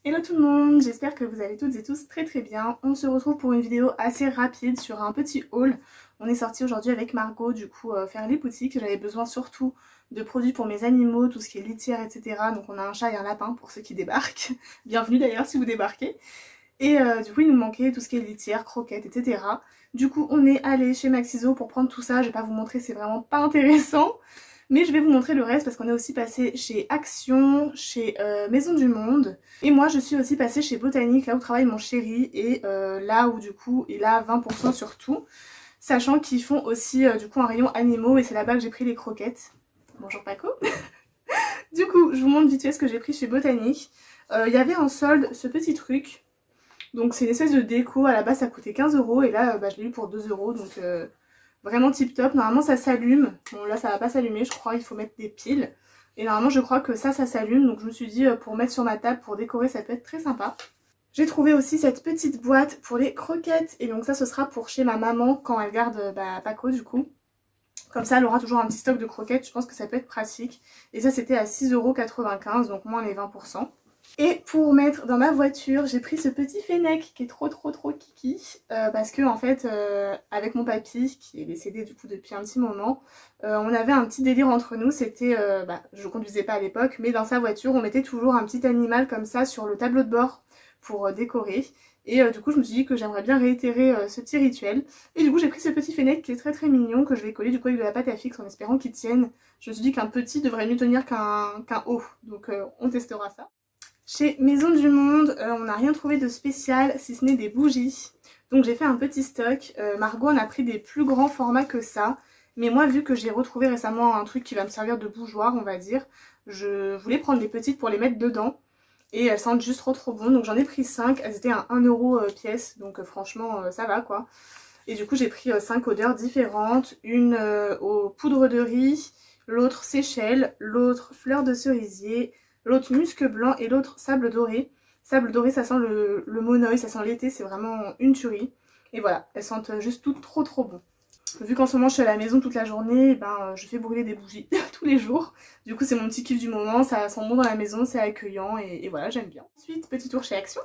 Hello tout le monde, j'espère que vous allez toutes et tous très bien. On se retrouve pour une vidéo assez rapide sur un petit haul. On est sorti aujourd'hui avec Margot du coup faire les boutiques. J'avais besoin surtout de produits pour mes animaux, tout ce qui est litière, etc. Donc on a un chat et un lapin pour ceux qui débarquent. Bienvenue d'ailleurs si vous débarquez. Et du coup il nous manquait tout ce qui est litière, croquettes, etc. Du coup on est allé chez Maxiso pour prendre tout ça. Je vais pas vous montrer, c'est vraiment pas intéressant. Mais je vais vous montrer le reste parce qu'on est aussi passé chez Action, chez Maison du Monde. Et moi je suis aussi passée chez Botanique, là où travaille mon chéri. Et là où du coup il a 20% sur tout. Sachant qu'ils font aussi du coup un rayon animaux et c'est là-bas que j'ai pris les croquettes. Bonjour Paco. Du coup je vous montre vite fait ce que j'ai pris chez Botanique. Il y avait en solde ce petit truc. Donc c'est une espèce de déco, à la base ça coûtait 15 € et là je l'ai eu pour 2 € donc vraiment tip top. Normalement ça s'allume, bon là ça va pas s'allumer je crois, il faut mettre des piles. Et normalement je crois que ça s'allume donc je me suis dit pour mettre sur ma table, pour décorer ça peut être très sympa. J'ai trouvé aussi cette petite boîte pour les croquettes et donc ça ce sera pour chez ma maman quand elle garde Paco du coup. Comme ça elle aura toujours un petit stock de croquettes, je pense que ça peut être pratique. Et ça c'était à 6,95 € donc moins les 20%. Et pour mettre dans ma voiture, j'ai pris ce petit fennec qui est trop kiki parce que en fait avec mon papy qui est décédé du coup depuis un petit moment, on avait un petit délire entre nous, c'était, je conduisais pas à l'époque, mais dans sa voiture on mettait toujours un petit animal comme ça sur le tableau de bord pour décorer. Et du coup je me suis dit que j'aimerais bien réitérer ce petit rituel. Et du coup j'ai pris ce petit fennec qui est très mignon que je vais coller du coup avec de la pâte à fixe en espérant qu'il tienne. Je me suis dit qu'un petit devrait mieux tenir qu'un haut, donc on testera ça. Chez Maison du Monde, on n'a rien trouvé de spécial si ce n'est des bougies. Donc j'ai fait un petit stock. Margot en a pris des plus grands formats que ça. Mais moi vu que j'ai retrouvé récemment un truc qui va me servir de bougeoir on va dire, je voulais prendre les petites pour les mettre dedans. Et elles sentent juste trop bon. Donc j'en ai pris 5. Elles étaient à 1 € pièce. Donc franchement ça va quoi. Et du coup j'ai pris 5 odeurs différentes. Une aux poudres de riz, l'autre Seychelles, l'autre fleur de cerisier, l'autre musc blanc et l'autre sable doré. Sable doré ça sent le monoeil, ça sent l'été, c'est vraiment une tuerie. Et voilà, elles sentent juste toutes trop bon. Vu qu'en ce moment je suis à la maison toute la journée, je fais brûler des bougies tous les jours. Du coup c'est mon petit kiff du moment, ça sent bon dans la maison, c'est accueillant et voilà j'aime bien. Ensuite petit tour chez Action.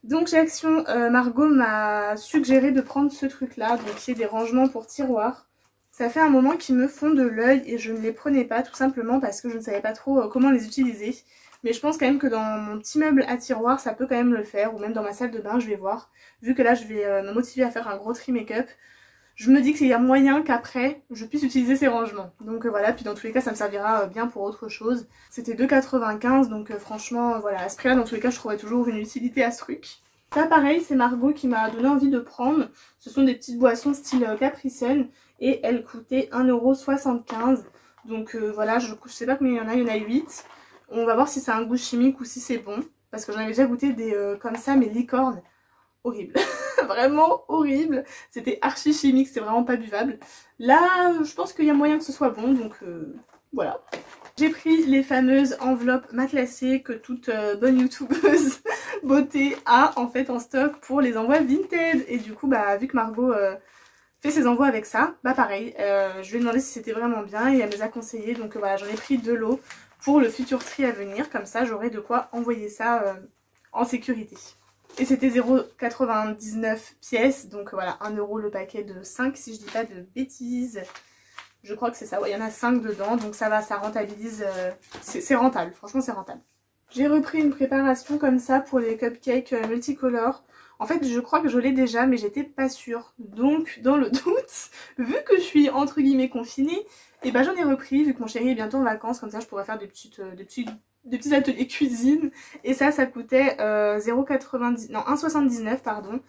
Donc chez Action, Margot m'a suggéré de prendre ce truc là, donc qui est des rangements pour tiroirs. Ça fait un moment qu'ils me font de l'œil et je ne les prenais pas tout simplement parce que je ne savais pas trop comment les utiliser. Mais je pense quand même que dans mon petit meuble à tiroir ça peut quand même le faire, ou même dans ma salle de bain je vais voir. Vu que là je vais me motiver à faire un gros tri make-up. Je me dis qu'il y a moyen qu'après je puisse utiliser ces rangements. Donc voilà, puis dans tous les cas ça me servira bien pour autre chose. C'était 2,95 € donc franchement voilà, à ce prix là dans tous les cas je trouverai toujours une utilité à ce truc. Ça pareil c'est Margot qui m'a donné envie de prendre. Ce sont des petites boissons style Capri Sun et elles coûtaient 1,75 €. Donc voilà, je sais pas combien il y en a 8. On va voir si c'est un goût chimique ou si c'est bon. Parce que j'en avais déjà goûté des comme ça mais licorne. Horrible. Vraiment horrible. C'était archi chimique, c'est vraiment pas buvable. Là, je pense qu'il y a moyen que ce soit bon, donc voilà. J'ai pris les fameuses enveloppes matelassées que toute bonne youtubeuse beauté a en fait en stock pour les envois Vinted. Et du coup, vu que Margot fait ses envois avec ça, pareil, je lui ai demandé si c'était vraiment bien et elle me les a conseillés. Donc voilà, j'en ai pris 2 lots pour le futur tri à venir. Comme ça, j'aurai de quoi envoyer ça en sécurité. Et c'était 0,99 pièces, donc voilà, 1 € le paquet de 5 si je dis pas de bêtises. Je crois que c'est ça, ouais, il y en a 5 dedans, donc ça va, ça rentabilise, c'est rentable, franchement c'est rentable. J'ai repris une préparation comme ça pour les cupcakes multicolores. En fait, je crois que je l'ai déjà, mais j'étais pas sûre. Donc, dans le doute, vu que je suis entre guillemets confinée, et j'en ai repris, vu que mon chéri est bientôt en vacances, comme ça je pourrais faire des petits ateliers cuisine. Et ça coûtait 1,79 € pardon,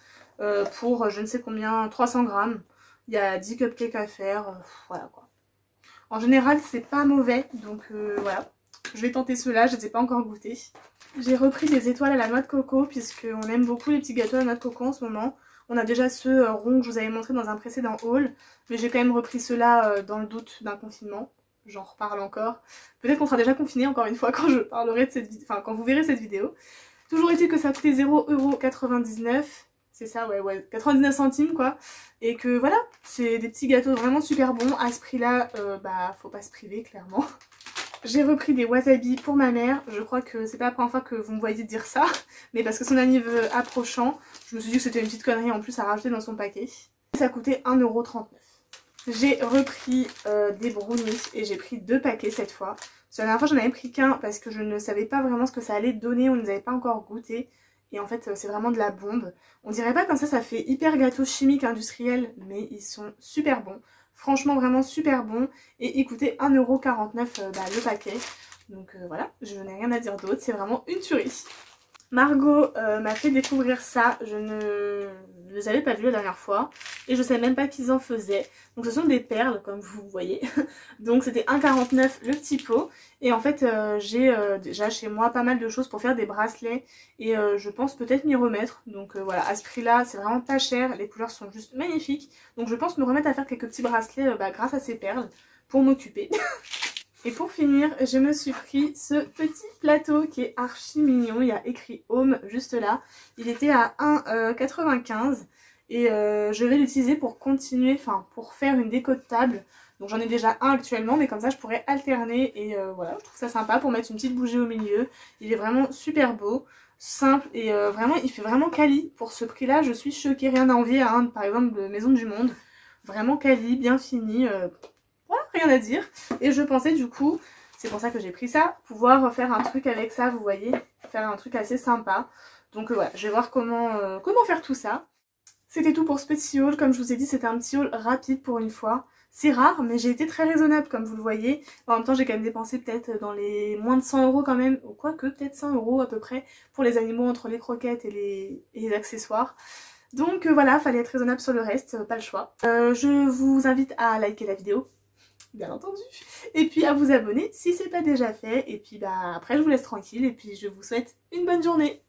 pour je ne sais combien, 300 grammes. Il y a 10 cupcakes à faire, voilà quoi. En général c'est pas mauvais, donc voilà. Je vais tenter ceux-là, je ne les ai pas encore goûtés. J'ai repris des étoiles à la noix de coco, puisqu'on aime beaucoup les petits gâteaux à la noix de coco en ce moment. On a déjà ceux ronds que je vous avais montré dans un précédent haul, mais j'ai quand même repris ceux-là dans le doute d'un confinement. J'en reparle encore. Peut-être qu'on sera déjà confiné encore une fois quand je parlerai de cette vidéo, enfin quand vous verrez cette vidéo. Toujours est-il que ça a coûté 0,99 €. C'est ça, ouais, 99 centimes quoi. Et que voilà, c'est des petits gâteaux vraiment super bons. À ce prix-là, faut pas se priver clairement. J'ai repris des wasabi pour ma mère. Je crois que c'est pas la première fois que vous me voyez dire ça, mais parce que son anniversaire approchant, je me suis dit que c'était une petite connerie en plus à rajouter dans son paquet. Ça coûtait 1,39 €. J'ai repris des brownies et j'ai pris 2 paquets cette fois. Parce que la dernière fois j'en avais pris qu'un parce que je ne savais pas vraiment ce que ça allait donner, on ne les avait pas encore goûté. Et en fait c'est vraiment de la bombe. On dirait pas comme ça fait hyper gâteau chimique industriel, mais ils sont super bons. Franchement vraiment super bons. Et ils coûtaient 1,49 € le paquet. Donc voilà, je n'ai rien à dire d'autre, c'est vraiment une tuerie. Margot m'a fait découvrir ça, je ne les avais pas vus la dernière fois et je savais même pas qu'ils en faisaient. Donc ce sont des perles comme vous voyez, donc c'était 1,49 € le petit pot et en fait j'ai déjà chez moi pas mal de choses pour faire des bracelets et je pense peut-être m'y remettre. Donc voilà, à ce prix là c'est vraiment pas cher, les couleurs sont juste magnifiques, donc je pense me remettre à faire quelques petits bracelets grâce à ces perles pour m'occuper. Et pour finir, je me suis pris ce petit plateau qui est archi mignon. Il y a écrit Home juste là. Il était à 1,95 € et je vais l'utiliser pour continuer, enfin pour faire une déco de table. Donc j'en ai déjà un actuellement, mais comme ça je pourrais alterner et voilà, je trouve ça sympa pour mettre une petite bougie au milieu. Il est vraiment super beau, simple et vraiment il fait vraiment quali. Pour ce prix là, je suis choquée, rien à envier à un par exemple de Maison du Monde. Vraiment quali, bien fini. Voilà, rien à dire. Et je pensais du coup, c'est pour ça que j'ai pris ça, pouvoir faire un truc avec ça, vous voyez, faire un truc assez sympa. Donc voilà, je vais voir comment faire tout ça. C'était tout pour ce petit haul, comme je vous ai dit c'était un petit haul rapide pour une fois. C'est rare mais j'ai été très raisonnable comme vous le voyez. En même temps j'ai quand même dépensé peut-être dans les moins de 100 € quand même, ou quoique peut-être 100 € à peu près pour les animaux entre les croquettes et les accessoires. Donc voilà, fallait être raisonnable sur le reste, pas le choix. Je vous invite à liker la vidéo, bien entendu, et puis à vous abonner si c'est pas déjà fait, et puis après je vous laisse tranquille et puis je vous souhaite une bonne journée.